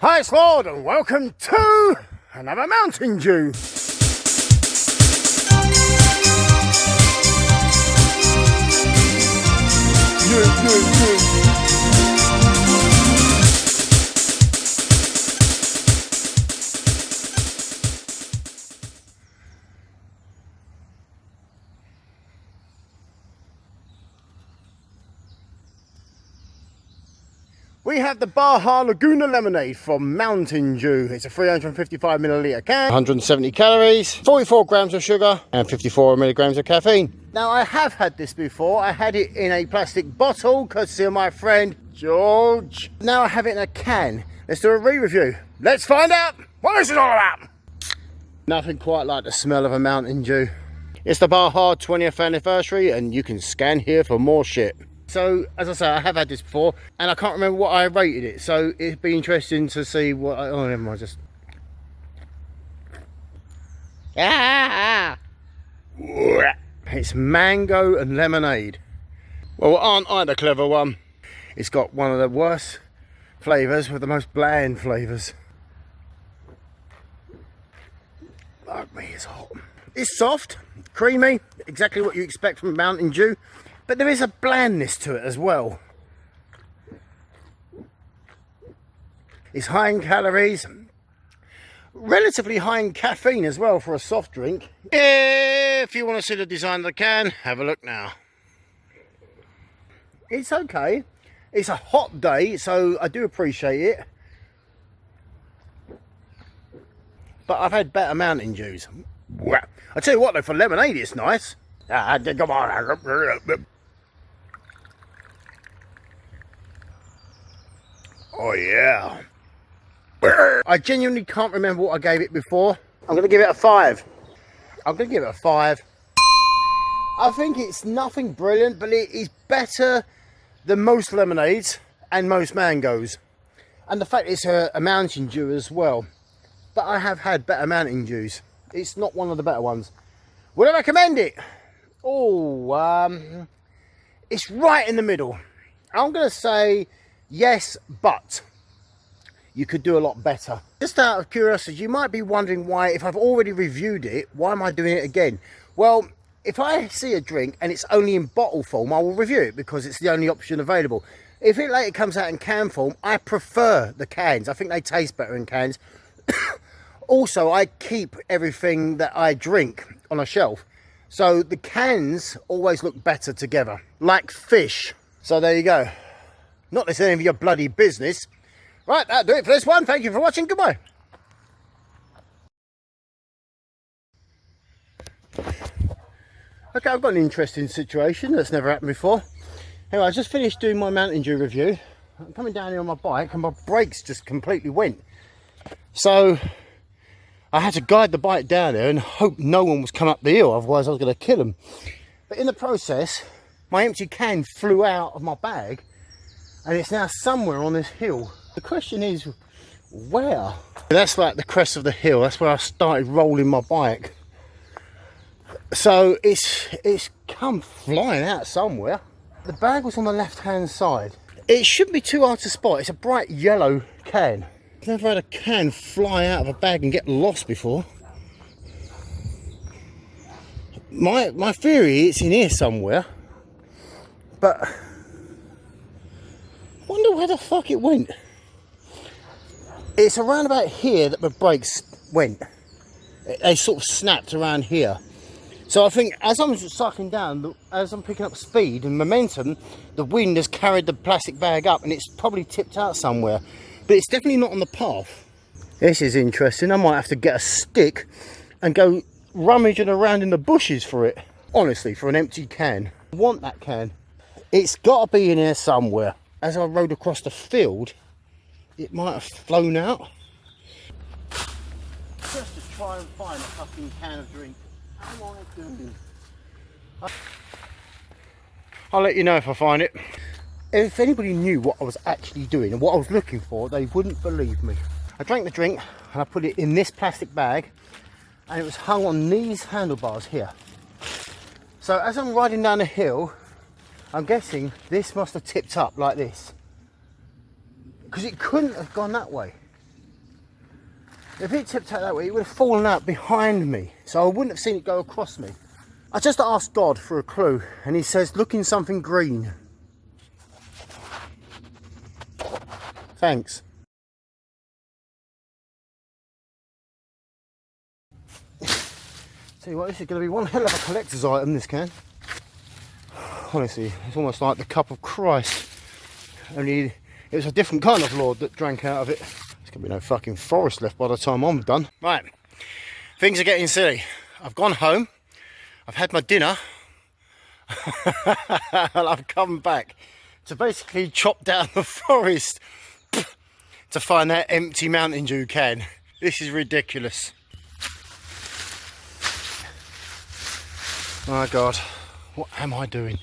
Hi, it's Lord, and welcome to another Mountain Dew. We have the Baja Laguna lemonade from Mountain Dew. It's a 355 milliliter can, 170 calories, 44 grams of sugar, and 54 milligrams of caffeine. Now, I have had this before. I had it in a plastic bottle, courtesy of my friend George. Now I have it in a can. Let's do a re-review. Let's find out what this is all about. Nothing quite like the smell of a Mountain Dew. It's the Baja 20th anniversary, and you can scan here for more shit. So, as I say, I have had this before, and I can't remember what I rated it, so it'd be interesting to see what oh, never mind, just... It's mango and lemonade. Well, aren't I the clever one? It's got one of the worst flavours with the most bland flavours. Fuck me, it's hot. It's soft, creamy, exactly what you expect from Mountain Dew. But there is a blandness to it as well. It's high in calories, relatively high in caffeine as well for a soft drink. If you want to see the design of the can, have a look now. It's okay. It's a hot day, so I do appreciate it. But I've had better Mountain Dews. I tell you what though, for lemonade it's nice. Come on. Oh yeah. I genuinely can't remember what I gave it before. I'm going to give it a 5. I'm going to give it a 5. I think it's nothing brilliant, but it is better than most lemonades and most mangoes. And the fact it's a Mountain Dew as well. But I have had better Mountain Dews. It's not one of the better ones. Would I recommend it? Oh, it's right in the middle. I'm going to say yes, but you could do a lot better. Just out of curiosity, you might be wondering why, if I've already reviewed it, why am I doing it again? Well, if I see a drink and it's only in bottle form, I will review it because it's the only option available. If it later comes out in can form, I prefer the cans. I think they taste better in cans. Also, I keep everything that I drink on a shelf. So the cans always look better together, like fish. So there you go. Not that it's any of your bloody business. Right, that'll do it for this one. Thank you for watching. Goodbye. Okay, I've got an interesting situation that's never happened before. Anyway, I just finished doing my Mountain Dew review. I'm coming down here on my bike and my brakes just completely went. So I had to guide the bike down there and hope no one was coming up the hill, otherwise I was going to kill them. But in the process, my empty can flew out of my bag and it's now somewhere on this hill. The question is, where? That's like the crest of the hill. That's where I started rolling my bike. So it's come flying out somewhere. The bag was on the left-hand side. It shouldn't be too hard to spot. It's a bright yellow can. I've never had a can fly out of a bag and get lost before. My theory, it's in here somewhere. But I wonder where the fuck it went. It's around about here that the brakes went. They sort of snapped around here. So I think as I'm cycling down, as I'm picking up speed and momentum, the wind has carried the plastic bag up and it's probably tipped out somewhere. But it's definitely not on the path. This is interesting. I might have to get a stick and go rummaging around in the bushes for it. Honestly, for an empty can. I want that can. It's got to be in here somewhere. As I rode across the field, it might have flown out. Just to try and find a fucking can of drink. How am I doing? I'll let you know if I find it. If anybody knew what I was actually doing and what I was looking for, they wouldn't believe me. I drank the drink and I put it in this plastic bag and it was hung on these handlebars here. So as I'm riding down the hill, I'm guessing this must have tipped up like this. Because it couldn't have gone that way. If it tipped out that way, it would have fallen out behind me, so I wouldn't have seen it go across me. I just asked God for a clue, and he says, look in something green. Thanks. Tell you what, this is going to be one hell of a collector's item, this can. Honestly, it's almost like the cup of Christ. Only it was a different kind of Lord that drank out of it. There's going to be no fucking forest left by the time I'm done. Right, things are getting silly. I've gone home, I've had my dinner, and I've come back to basically chop down the forest to find that empty Mountain Dew can. This is ridiculous. My God, what am I doing?